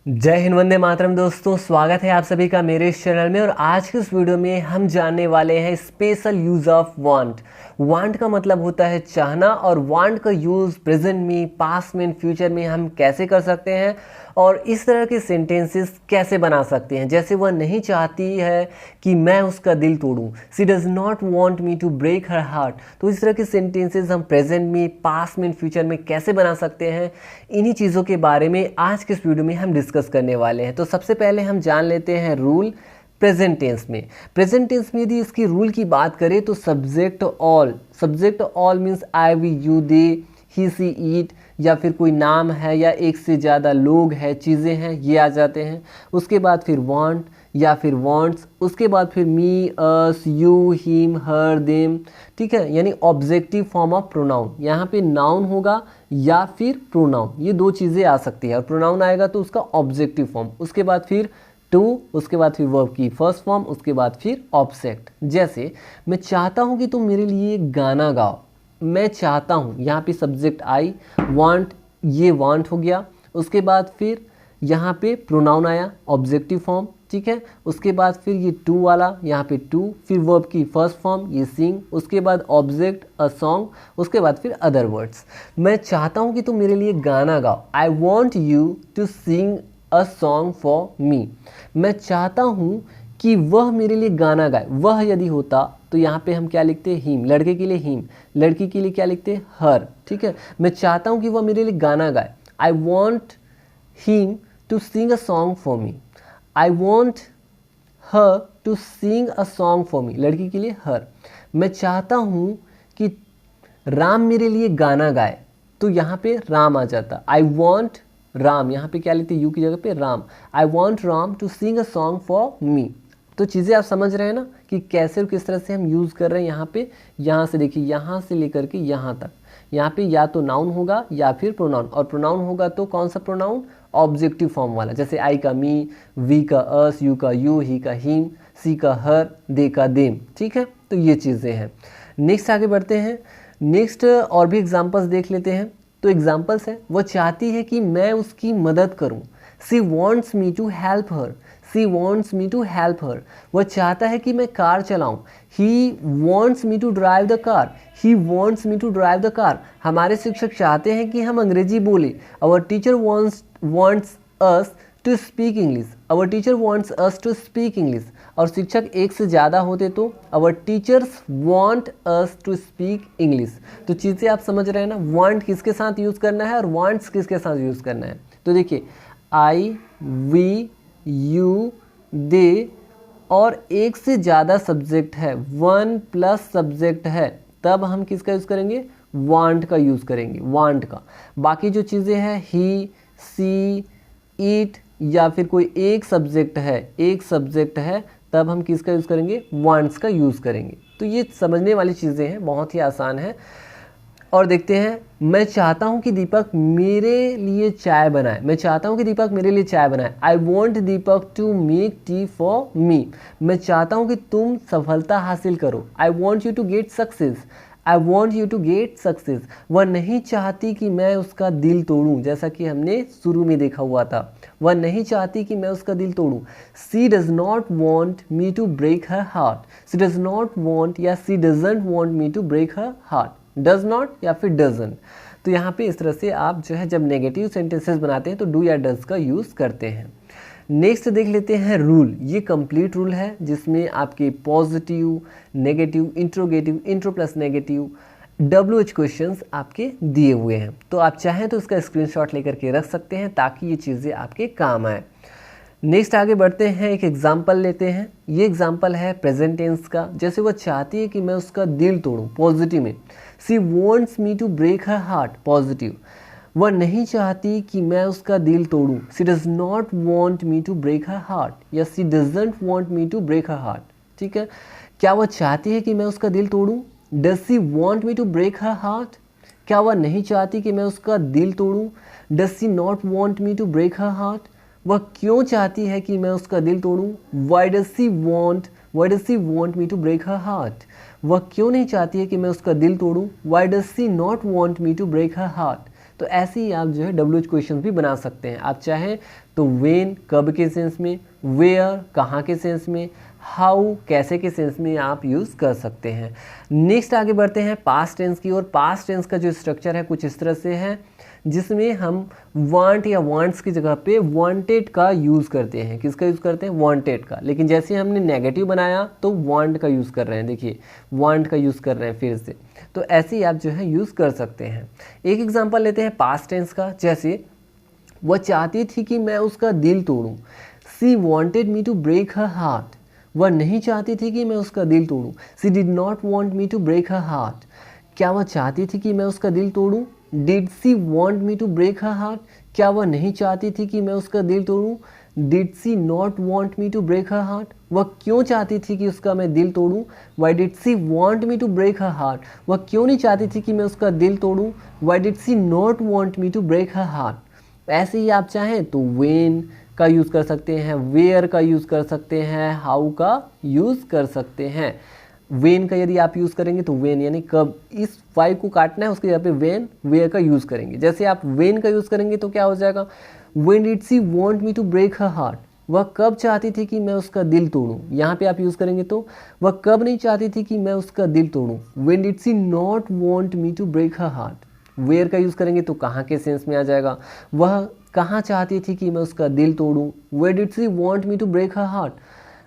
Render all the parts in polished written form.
जय हिंद, वंदे मातरम। दोस्तों, स्वागत है आप सभी का मेरे इस चैनल में। और आज के इस वीडियो में हम जानने वाले हैं special use of want. Want का मतलब होता है चाहना, और वांट का यूज़ प्रेजेंट में, पास्ट में, फ्यूचर में हम कैसे कर सकते हैं और इस तरह के सेंटेंसेस कैसे बना सकते हैं। जैसे वह नहीं चाहती है कि मैं उसका दिल तोड़ूं, she does not want me to break her heart. तो इस तरह के सेंटेंसेस हम प्रेजेंट में, पास्ट में, फ्यूचर में कैसे बना सकते हैं, इन्हीं चीज़ों के बारे में आज के इस वीडियो में हम डिस्कस करने वाले हैं। तो सबसे पहले हम जान लेते हैं रूल प्रेजेंट टेंस में। प्रेजेंट टेंस में यदि इसकी रूल की बात करें तो subject all means I, we, you, they, he, she, it, या फिर कोई नाम है या एक से ज़्यादा लोग हैं, चीज़ें हैं, ये आ जाते हैं। उसके बाद फिर वांट या फिर वांट्स, उसके बाद फिर मी, अस, यू, हिम, हर, देम। ठीक है, यानी ऑब्जेक्टिव फॉर्म ऑफ प्रोनाउन। यहाँ पे नाउन होगा या फिर प्रोनाउन, ये दो चीज़ें आ सकती है। और प्रोनाउन आएगा तो उसका ऑब्जेक्टिव फॉर्म, उसके बाद फिर टू, उसके बाद फिर वर्ब की फर्स्ट फॉर्म, उसके बाद फिर ऑब्जेक्ट। जैसे मैं चाहता हूँ कि तुम मेरे लिए गाना गाओ। मैं चाहता हूँ, यहाँ पे सब्जेक्ट आई, वांट, ये वांट हो गया। उसके बाद फिर यहाँ पे प्रोनाउन आया, ऑब्जेक्टिव फॉर्म। ठीक है, उसके बाद फिर ये टू वाला, यहाँ पे टू, फिर वर्ब की फर्स्ट फॉर्म, ये सिंग, उसके बाद ऑब्जेक्ट अ सॉन्ग, उसके बाद फिर अदर वर्ड्स। मैं चाहता हूँ कि तुम मेरे लिए गाना गाओ। I want you to sing a song for me. मैं चाहता हूँ कि वह मेरे लिए गाना गाए। वह यदि होता तो यहाँ पे हम क्या लिखते हैं, हिम। लड़के के लिए हिम, लड़की के लिए क्या लिखते हैं, हर। ठीक है, मैं चाहता हूँ कि वह मेरे लिए गाना गाए। I want him to sing a song for me. I want her to sing a song for me, लड़की के लिए हर। मैं चाहता हूँ कि राम मेरे लिए गाना गाए, तो यहाँ पे राम आ जाता। आई वॉन्ट राम, यहाँ पे क्या लिखते हैं, यू की जगह पे Ram. I want Ram to sing a song for me. तो चीज़ें आप समझ रहे हैं ना कि कैसे और किस तरह से हम यूज़ कर रहे हैं। यहाँ पे, यहाँ से देखिए, यहाँ से लेकर के यहाँ तक, यहाँ पे या तो नाउन होगा या फिर प्रोनाउन। और प्रोनाउन होगा तो कौन सा प्रोनाउन, ऑब्जेक्टिव फॉर्म वाला। जैसे आई का मी, वी का अस, यू का यू, ही का हिम, सी का हर, दे का देम। ठीक है, तो ये चीज़ें हैं। नेक्स्ट आगे बढ़ते हैं। नेक्स्ट और भी एग्जाम्पल्स देख लेते हैं। तो एग्जाम्पल्स है, वह चाहती है कि मैं उसकी मदद करूं। She wants me to help her. She wants me to help her. वह चाहता है कि मैं कार चलाऊं। He wants me to drive the car. He wants me to drive the car. हमारे शिक्षक चाहते हैं कि हम अंग्रेजी बोले। Our teacher wants us to speak English. Our teacher wants us to speak English. और शिक्षक एक से ज़्यादा होते तो our teachers want us to speak English. तो चीज़ें आप समझ रहे हैं ना, वांट किसके साथ यूज़ करना है और वांट्स किसके साथ यूज़ करना है। तो देखिए, आई, वी, यू, दे, और एक से ज़्यादा सब्जेक्ट है, वन प्लस सब्जेक्ट है, तब हम किसका यूज़ करेंगे, वांट का यूज़ करेंगे, वांट का। बाकी जो चीज़ें हैं, ही, सी, ईट, या फिर कोई एक सब्जेक्ट है, तब हम किसका यूज़ करेंगे, वांट्स का यूज़ करेंगे। तो ये समझने वाली चीज़ें हैं, बहुत ही आसान है। और देखते हैं, मैं चाहता हूं कि दीपक मेरे लिए चाय बनाए। मैं चाहता हूं कि दीपक मेरे लिए चाय बनाए। I want Deepak to make tea for me. मैं चाहता हूं कि तुम सफलता हासिल करो। I want you to get success. I want you to get success. वह नहीं चाहती कि मैं उसका दिल तोड़ूं, जैसा कि हमने शुरू में देखा हुआ था। वह नहीं चाहती कि मैं उसका दिल तोड़ूं। She does not want me to break her heart. She does not want या she doesn't want me to break her heart. Does not या फिर डजन। तो यहाँ पे इस तरह से आप जो है जब नेगेटिव सेंटेंसेस बनाते हैं तो डू या डज का यूज़ करते हैं। नेक्स्ट देख लेते हैं रूल। ये कंप्लीट रूल है जिसमें आपके positive, negative, interrogative, intro plus negative, WH questions आपके दिए हुए हैं। तो आप चाहें तो इसका स्क्रीनशॉट लेकर के रख सकते हैं ताकि ये चीज़ें आपके काम आए। नेक्स्ट आगे बढ़ते हैं, एक एग्जाम्पल लेते हैं। ये एग्जाम्पल है प्रेजेंट टेंस का। जैसे वह चाहती है कि मैं उसका दिल तोड़ूं, पॉजिटिव में। She wants me to break her heart, positive. वह नहीं चाहती कि मैं उसका दिल तोड़ूं। She does not want me to break her heart, या she doesn't want me to break her heart. ठीक है, क्या वह चाहती है कि मैं उसका दिल तोड़ूं। Does she want me to break her heart. क्या वह नहीं चाहती कि मैं उसका दिल तोड़ूं। Does she not want me to break her heart. वह क्यों चाहती है कि मैं उसका दिल तोड़ूं। Why does she want me to break her heart. वह क्यों नहीं चाहती है कि मैं उसका दिल तोड़ूं। Why does she not want me to break her heart. तो ऐसे ही आप जो है WH क्वेश्चन भी बना सकते हैं। आप चाहें तो व्हेन कब के सेंस में, वेयर कहाँ के सेंस में, हाउ कैसे के सेंस में आप यूज़ कर सकते हैं। नेक्स्ट आगे बढ़ते हैं पास्ट टेंस की ओर। पास्ट टेंस का जो स्ट्रक्चर है कुछ इस तरह से है, जिसमें हम वांट या वांट्स की जगह पे वांटेड का यूज़ करते हैं। किसका यूज़ करते हैं? वांटेड का। लेकिन जैसे हमने नेगेटिव बनाया तो वांट का यूज़ कर रहे हैं। देखिए वांट का यूज़ कर रहे हैं फिर से। तो ऐसे ही आप जो है यूज़ कर सकते हैं। एक एग्जांपल लेते हैं पास्ट टेंस का, जैसे वह चाहती थी कि मैं उसका दिल तोड़ूं। She wanted me to break her heart. वह नहीं चाहती थी कि मैं उसका दिल तोड़ूं। She did not want me to break her heart. क्या वह चाहती थी कि मैं उसका दिल तोड़ूं? Did she want me to break her heart. क्या वह नहीं चाहती थी कि मैं उसका दिल तोड़ूं? Did she not want me to break her heart. वह क्यों चाहती थी कि उसका मैं दिल तोड़ूं? Why did she want me to break her heart. वह क्यों नहीं चाहती थी कि मैं उसका दिल तोड़ूं? Why did she not want me to break her heart. ऐसे ही आप चाहें तो व्हेन का यूज़ कर सकते हैं, वेयर का यूज़ कर सकते हैं, हाउ का यूज़ कर सकते हैं। व्हेन का यदि आप यूज़ करेंगे तो व्हेन यानी कब, इस वाई को काटना है उसके जगह पे व्हेन वेयर का यूज़ करेंगे। जैसे आप व्हेन का यूज़ करेंगे तो क्या हो जाएगा? When did she want me to break her heart. वह कब चाहती थी कि मैं उसका दिल तोड़ूं। यहाँ पे आप यूज़ करेंगे तो वह कब नहीं चाहती थी कि मैं उसका दिल तोड़ूं। When did she not want me to break her heart. Where का यूज़ करेंगे तो कहाँ के सेंस में आ जाएगा? वह कहाँ चाहती थी कि मैं उसका दिल तोड़ूं। Where did she want me to break her heart.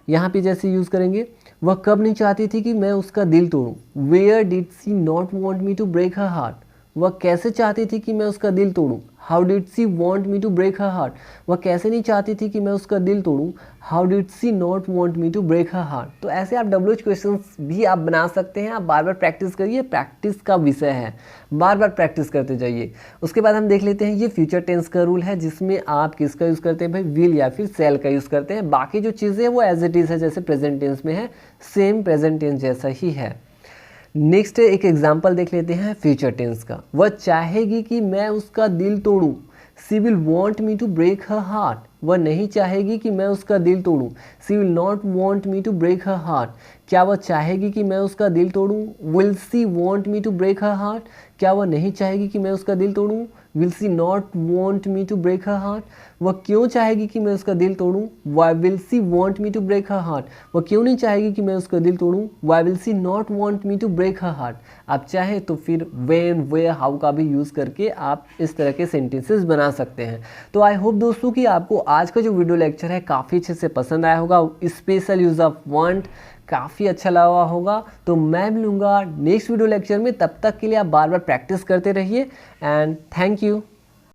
यहाँ पे जैसे यूज़ करेंगे वह कब नहीं चाहती थी कि मैं उसका दिल तोड़ूं। Where did she not want me to break her heart. वह कैसे चाहती थी कि मैं उसका दिल तोड़ूं। How did she want me to break her heart. वह कैसे नहीं चाहती थी कि मैं उसका दिल तोड़ूं। How did she not want me to break her heart. तो ऐसे आप WH क्वेश्चंस भी आप बना सकते हैं। आप बार बार प्रैक्टिस करिए, प्रैक्टिस का विषय है, बार बार प्रैक्टिस करते जाइए। उसके बाद हम देख लेते हैं ये फ्यूचर टेंस का रूल है, जिसमें आप किसका यूज़ करते हैं भाई? विल या फिर शैल का यूज़ करते हैं। बाकी जो चीज़ें हैं वो एज इट इज़ है, जैसे प्रेजेंट टेंस में है, सेम प्रेजेंट टेंस जैसा ही है। नेक्स्ट एक एग्जाम्पल देख लेते हैं फ्यूचर टेंस का। वह चाहेगी कि मैं उसका दिल तोड़ूं। She will want me to break her heart. वह नहीं चाहेगी कि मैं उसका दिल तोड़ूं। She will not want me to break her heart. क्या वह चाहेगी कि मैं उसका दिल तोड़ूं? Will she want me to break her heart. क्या वह नहीं चाहेगी कि मैं उसका दिल तोड़ूं? Will she not want me to break her heart. वह क्यों चाहेगी कि मैं उसका दिल तोड़ूं? Why will she want me to break her heart. वह क्यों नहीं चाहेगी कि मैं उसका दिल तोड़ूं? Why will she not want me to break her heart. आप चाहे तो फिर व्हेन, वेयर, हाउ का भी यूज़ करके आप इस तरह के सेंटेंसेस बना सकते हैं। तो आई होप दोस्तों कि आपको आज का जो वीडियो लेक्चर है काफ़ी अच्छे से पसंद आया होगा। स्पेशल यूज़ ऑफ वांट काफ़ी अच्छा लगा होगा। तो मैं मिलूँगा नेक्स्ट वीडियो लेक्चर में। तब तक के लिए आप बार बार प्रैक्टिस करते रहिए एंड थैंक यू।